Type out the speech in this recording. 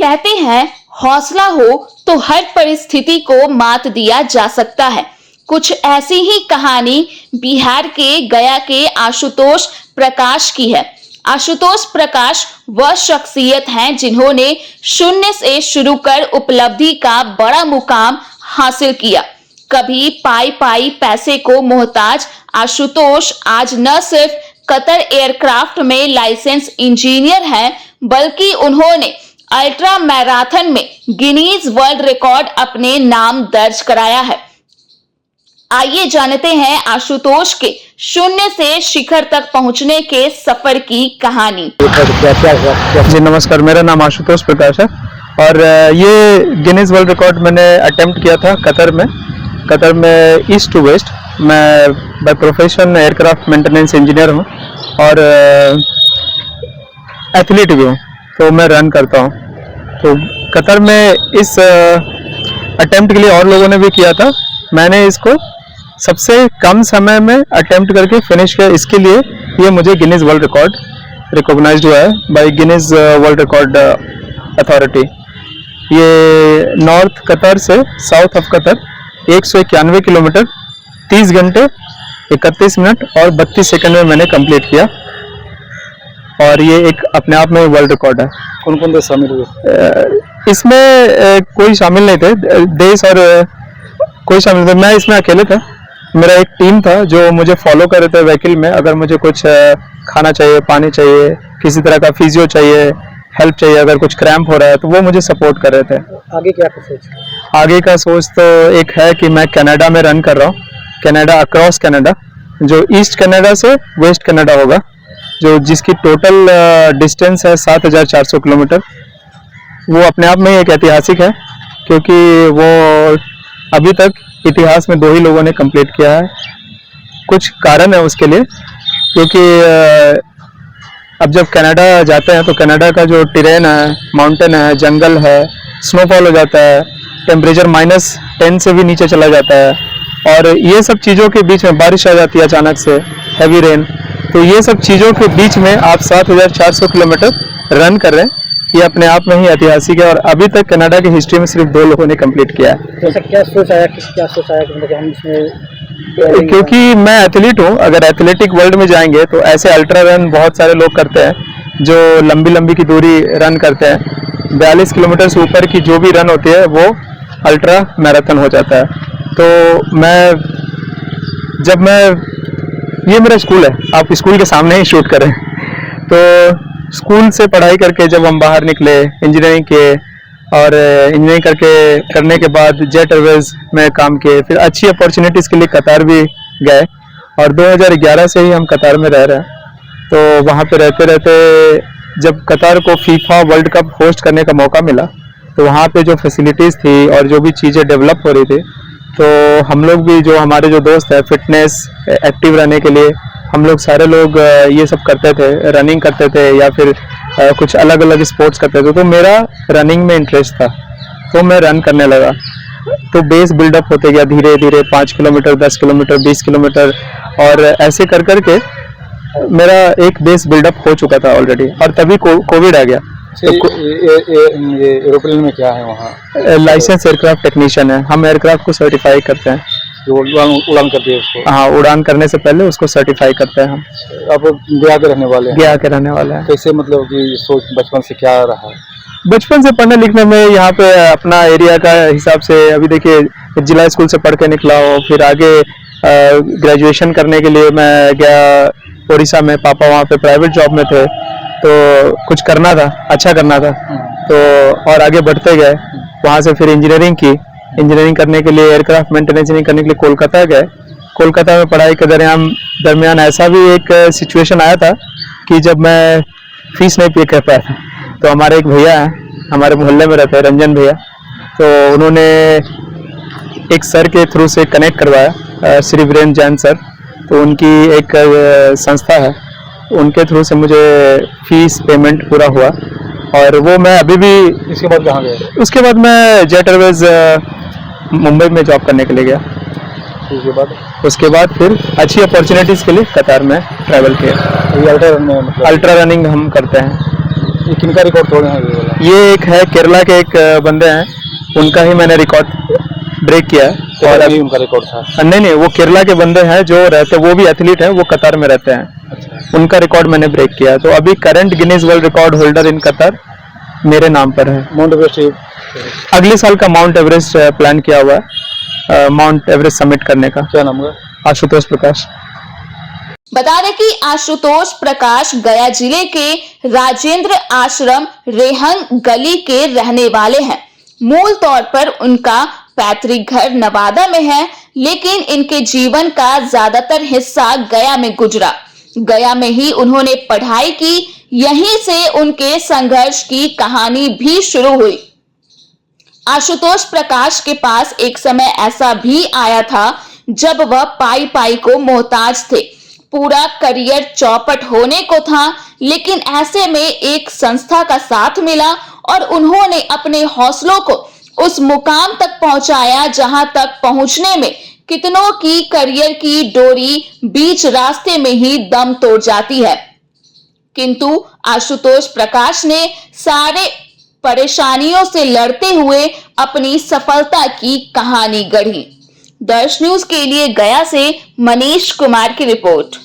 कहते हैं हौसला हो तो हर परिस्थिति को मात दिया जा सकता है। कुछ ऐसी ही कहानी बिहार के गया के आशुतोष प्रकाश की है। आशुतोष प्रकाश वह शख्सियत हैं जिन्होंने शून्य से शुरू कर उपलब्धि का बड़ा मुकाम हासिल किया। कभी पाई पैसे को मोहताज आशुतोष आज न सिर्फ कतर एयरक्राफ्ट में लाइसेंस इंजीनियर हैं, बल्कि उन्होंने अल्ट्रा मैराथन में गिनीज वर्ल्ड रिकॉर्ड अपने नाम दर्ज कराया है। आइए जानते हैं आशुतोष के शून्य से शिखर तक पहुंचने के सफर की कहानी। जी नमस्कार, मेरा नाम आशुतोष प्रकाश है और ये गिनीज वर्ल्ड रिकॉर्ड मैंने अटेम्प्ट किया था कतर में ईस्ट टू वेस्ट। मैं by profession aircraft maintenance engineer हूँ और एथलीट भी हूँ, तो मैं रन करता हूँ। तो कतर में इस अटेम्प्ट के लिए और लोगों ने भी किया था, मैंने इसको सबसे कम समय में अटेम्प्ट करके फिनिश किया। इसके लिए ये मुझे गिनीज वर्ल्ड रिकॉर्ड रिकॉग्नाइज्ड हुआ है by Guinness world record authority. ये नॉर्थ कतर से साउथ ऑफ कतर 191 किलोमीटर 30 घंटे 31 मिनट और 32 सेकंड में मैंने कंप्लीट किया और ये एक अपने आप में वर्ल्ड रिकॉर्ड है। कौन कौन देश शामिल हुए? इसमें कोई शामिल नहीं थे, देश और कोई शामिल थे। मैं इसमें अकेले था, मेरा एक टीम था जो मुझे फॉलो कर रहे थे व्हीकल में। अगर मुझे कुछ खाना चाहिए, पानी चाहिए, किसी तरह का फिजियो चाहिए, हेल्प चाहिए, अगर कुछ क्रैम्प हो रहा है तो वो मुझे सपोर्ट कर रहे थे। आगे क्या सोच? आगे का सोच तो एक है कि मैं कनाडा में रन कर रहा हूँ, कनाडा अक्रॉस कनाडा, जो ईस्ट कनाडा से वेस्ट कनाडा होगा, जो जिसकी टोटल डिस्टेंस है 7400 किलोमीटर। वो अपने आप में एक ऐतिहासिक है, क्योंकि वो अभी तक इतिहास में 2 ही लोगों ने कंप्लीट किया है। कुछ कारण है उसके लिए, क्योंकि अब जब कनाडा जाते हैं तो कनाडा का जो टेरेन है, माउंटेन है, जंगल है, स्नोफॉल हो जाता है, टेम्परेचर -10 से भी नीचे चला जाता है और ये सब चीज़ों के बीच में बारिश आ जाती है अचानक से, हैवी रेन। तो ये सब चीज़ों के बीच में आप 7400 किलोमीटर रन कर रहे हैं, ये अपने आप में ही ऐतिहासिक है और अभी तक कनाडा की हिस्ट्री में सिर्फ 2 लोगों ने कंप्लीट किया है। तो क्या सोच आया कि मतलब हम इसमें, क्योंकि मैं एथलीट हूँ, अगर एथलेटिक वर्ल्ड में जाएंगे तो ऐसे अल्ट्रा रन बहुत सारे लोग करते हैं जो लंबी की दूरी रन करते हैं। 42 किलोमीटर से ऊपर की जो भी रन होती है वो अल्ट्रा मैराथन हो जाता है। तो ये मेरा स्कूल है, आप स्कूल के सामने ही शूट करें। तो स्कूल से पढ़ाई करके जब हम बाहर निकले, इंजीनियरिंग किए और इंजीनियरिंग करने के बाद जेट एयरवेज में काम किए, फिर अच्छी अपॉर्चुनिटीज़ के लिए कतार भी गए और 2011 से ही हम कतार में रह रहे हैं। तो वहाँ पे रहते रहते जब कतार को फीफा वर्ल्ड कप होस्ट करने का मौका मिला, तो वहाँ पे जो फैसिलिटीज़ थी और जो भी चीज़ें डेवलप हो रही थी, तो हम लोग भी, जो हमारे जो दोस्त हैं, फिटनेस एक्टिव रहने के लिए हम लोग सारे लोग ये सब करते थे, रनिंग करते थे या फिर कुछ अलग अलग स्पोर्ट्स करते थे। तो मेरा रनिंग में इंटरेस्ट था, तो मैं रन करने लगा। तो बेस बिल्डअप होते गया धीरे धीरे, 5 किलोमीटर, 10 किलोमीटर, 20 किलोमीटर और ऐसे कर करके मेरा एक बेस बिल्डअप हो चुका था ऑलरेडी। और तभी कोविड आ गया। तो ये एरोप्लेन में क्या है वहाँ? लाइसेंस एयरक्राफ्ट टेक्नीशियन है, हम एयरक्राफ्ट को सर्टिफाई करते हैं। जो उड़ान करती है उसको? हाँ, उड़ान करने से पहले उसको सर्टिफाई करते हैं हम। आप गया के रहने वाले हैं? गया के रहने वाले हैं। कैसे, मतलब कि सोच बचपन से क्या रहा है? बचपन से पढ़ने लिखने में यहाँ पे अपना एरिया का हिसाब से, अभी देखिए जिला स्कूल से पढ़ के निकला हूँ, फिर आगे ग्रेजुएशन करने के लिए मैं गया उड़ीसा में। पापा वहाँ पे प्राइवेट जॉब में थे, तो कुछ करना था, अच्छा करना था, तो और आगे बढ़ते गए। वहाँ से फिर इंजीनियरिंग करने के लिए, एयरक्राफ्ट मेंटेनेंस करने के लिए कोलकाता गए। कोलकाता में पढ़ाई के दरमियान ऐसा भी एक सिचुएशन आया था कि जब मैं फीस नहीं पे कर पाया था, तो हमारे एक भैया हैं, हमारे मोहल्ले में रहते हैं, रंजन भैया, तो उन्होंने एक सर के थ्रू से कनेक्ट करवाया, श्री वीरेंद्र जैन सर। तो उनकी एक संस्था है, उनके थ्रू से मुझे फीस पेमेंट पूरा हुआ और वो मैं अभी भी। इसके बाद कहाँ गए? उसके बाद मैं जेट एयरवेज मुंबई में जॉब करने के लिए गया। उसके बाद फिर अच्छी अपॉर्चुनिटीज़ के लिए कतार में ट्रैवल किया। अल्ट्रा रनिंग हम करते हैं। ये किनका रिकॉर्ड तोड़े हैं? ये एक है केरला के एक बंदे हैं, उनका ही मैंने रिकॉर्ड ब्रेक किया है। और और अभी उनका रिकॉर्ड था। नहीं, वो केरला के बंदे हैं जो रहते, वो भी एथलीट हैं, वो कतर में रहते हैं। अच्छा। उनका रिकॉर्ड मैंने ब्रेक किया। तो अभी current Guinness world record holder in Qatar मेरे नाम पर है। माउंट एवरेस्ट अगले साल का माउंट एवरेस्ट प्लान किया हुआ है, माउंट एवरेस्ट समिट करने का। क्या नाम है? आशुतोष प्रकाश। बता दें कि आशुतोष प्रकाश गया जिले के राजेंद्र आश्रम रेहंग गली के रहने वाले हैं। मूल तौर पर उनका पैतृक घर नवादा में है, लेकिन इनके जीवन का ज्यादातर हिस्सा गया में गुजरा। गया में ही उन्होंने पढ़ाई की, यहीं से उनके संघर्ष की कहानी भी शुरू हुई। आशुतोष प्रकाश के पास एक समय ऐसा भी आया था जब वह पाई पाई को मोहताज थे। पूरा करियर चौपट होने को था, लेकिन ऐसे में एक संस्था का साथ मिला और उन्होंने अपने हौसलों को उस मुकाम तक पहुंचाया जहां तक पहुंचने में कितनों की करियर की डोरी बीच रास्ते में ही दम तोड़ जाती है। किंतु आशुतोष प्रकाश ने सारे परेशानियों से लड़ते हुए अपनी सफलता की कहानी गढ़ी। दर्श न्यूज के लिए गया से मनीष कुमार की रिपोर्ट।